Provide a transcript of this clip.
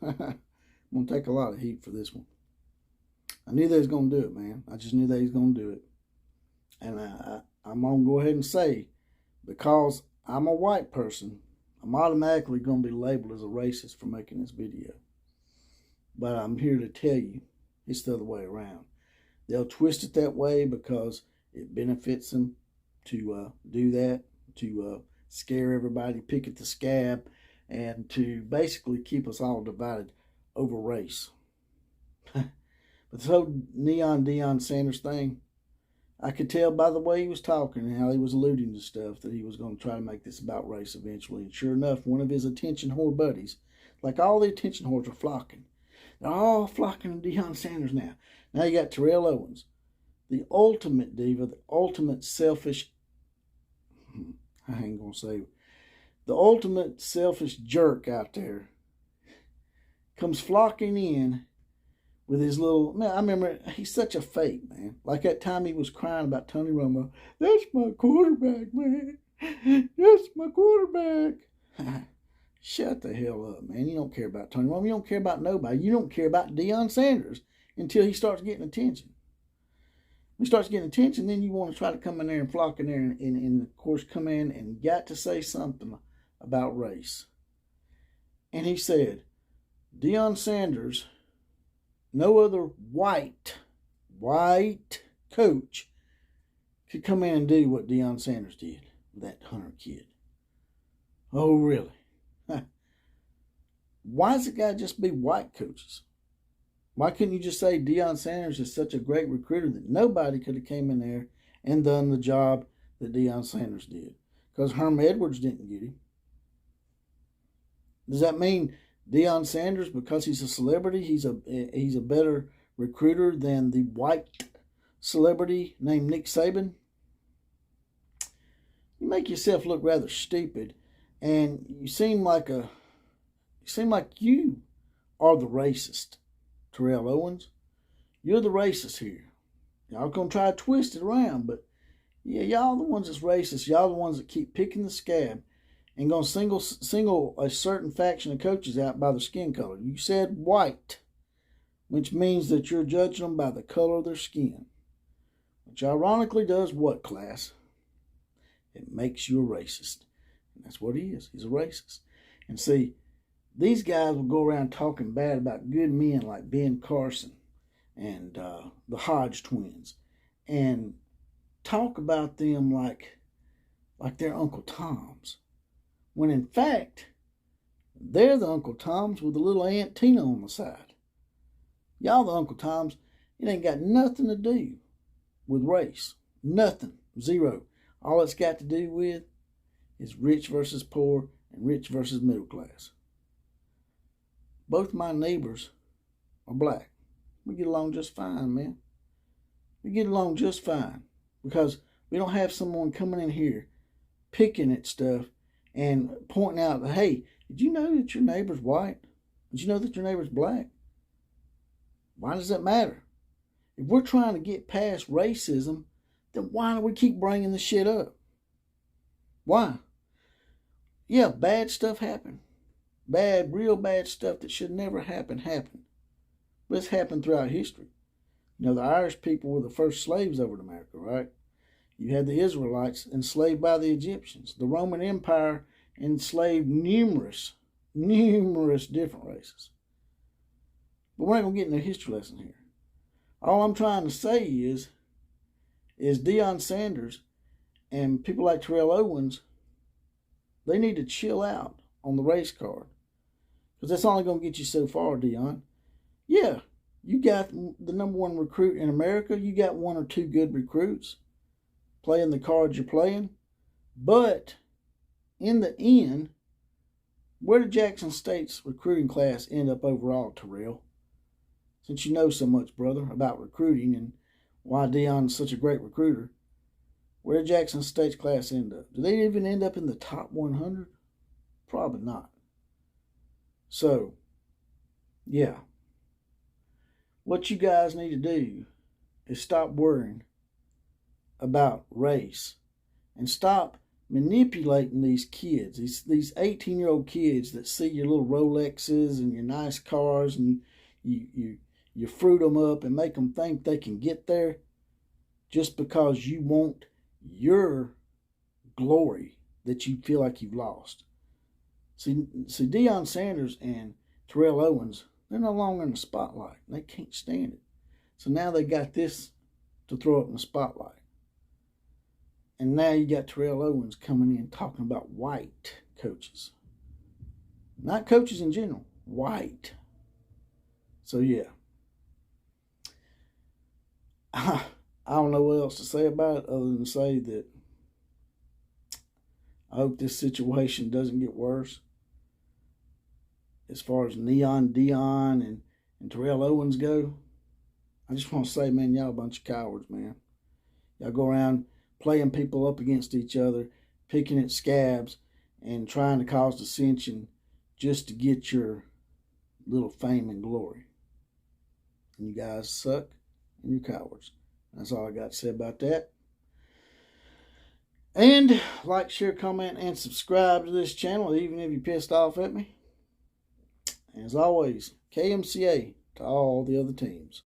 I'm going to take a lot of heat for this one. I knew they was going to do it, man. I just knew they was going to do it. And I'm going to go ahead and say, because I'm a white person, I'm automatically going to be labeled as a racist for making this video. But I'm here to tell you, it's the other way around. They'll twist it that way because it benefits them to do that, to scare everybody, pick at the scab, and to basically keep us all divided over race. But this whole Deion Sanders thing, I could tell by the way he was talking and how he was alluding to stuff that he was going to try to make this about race eventually. And sure enough, one of his attention whore buddies, like all the attention whores are flocking. They're all flocking to Deion Sanders now. Now you got Terrell Owens, the ultimate diva, the ultimate selfish, I ain't going to say, the ultimate selfish jerk out there, comes flocking in with his little, man, I remember, he's such a fake, man. Like that time he was crying about Tony Romo. That's my quarterback, man. That's my quarterback. Shut the hell up, man. You don't care about Tony Romo. You don't care about nobody. You don't care about Deion Sanders until he starts getting attention. When he starts getting attention, then you want to try to come in there and flock in there and of course, come in and got to say something about race. And he said, Deion Sanders, no other white coach could come in and do what Deion Sanders did with that Hunter kid. Oh, really? Why does it got to just be white coaches? Why couldn't you just say Deion Sanders is such a great recruiter that nobody could have came in there and done the job that Deion Sanders did? Because Herm Edwards didn't get him. Does that mean Deion Sanders, because he's a celebrity, he's a better recruiter than the white celebrity named Nick Saban? You make yourself look rather stupid, and you seem like you are the racist, Terrell Owens. You're the racist here. Y'all gonna try to twist it around, but yeah, y'all the ones that's racist. Y'all the ones that keep picking the scab and gonna single a certain faction of coaches out by their skin color. You said white, which means that you're judging them by the color of their skin. Which ironically does what, class? It makes you a racist. And that's what he is. He's a racist. And see, these guys will go around talking bad about good men like Ben Carson and the Hodge twins and talk about them like they're Uncle Toms. When in fact, they're the Uncle Toms with a little Aunt Tina on the side. Y'all the Uncle Toms, it ain't got nothing to do with race. Nothing. Zero. All it's got to do with is rich versus poor and rich versus middle class. Both my neighbors are black. We get along just fine, man. We get along just fine because we don't have someone coming in here picking at stuff and pointing out that, hey, did you know that your neighbor's white? Did you know that your neighbor's black? Why does that matter? If we're trying to get past racism, then why do we keep bringing this shit up? Why? Yeah, bad stuff happened. Bad, real bad stuff that should never happen happened. But it's happened throughout history. You know, the Irish people were the first slaves over in America, right? You had the Israelites enslaved by the Egyptians. The Roman Empire enslaved numerous different races. But we're not going to get into a history lesson here. All I'm trying to say is Deion Sanders and people like Terrell Owens, they need to chill out on the race card. Because that's only going to get you so far, Deion. Yeah, you got the number one recruit in America. You got one or two good recruits playing the cards you're playing. But in the end, where did Jackson State's recruiting class end up overall, Terrell? Since you know so much, brother, about recruiting and why Deion's such a great recruiter, where did Jackson State's class end up? Did they even end up in the top 100? Probably not. So, yeah. What you guys need to do is stop worrying about race and stop manipulating these kids, these 18-year-old kids that see your little Rolexes and your nice cars, and you fruit them up and make them think they can get there just because you want your glory that you feel like you've lost. See, Deion Sanders and Terrell Owens, they're no longer in the spotlight. They can't stand it. So now they got this to throw up in the spotlight. And now you got Terrell Owens coming in talking about white coaches. Not coaches in general, white. So yeah. I don't know what else to say about it other than to say that I hope this situation doesn't get worse. As far as Deion and Terrell Owens go, I just want to say, man, y'all a bunch of cowards, man. Y'all go around playing people up against each other, picking at scabs, and trying to cause dissension just to get your little fame and glory. And you guys suck, and you're cowards. That's all I got to say about that. And like, share, comment, and subscribe to this channel, even if you're pissed off at me. As always, KMCA to all the other teams.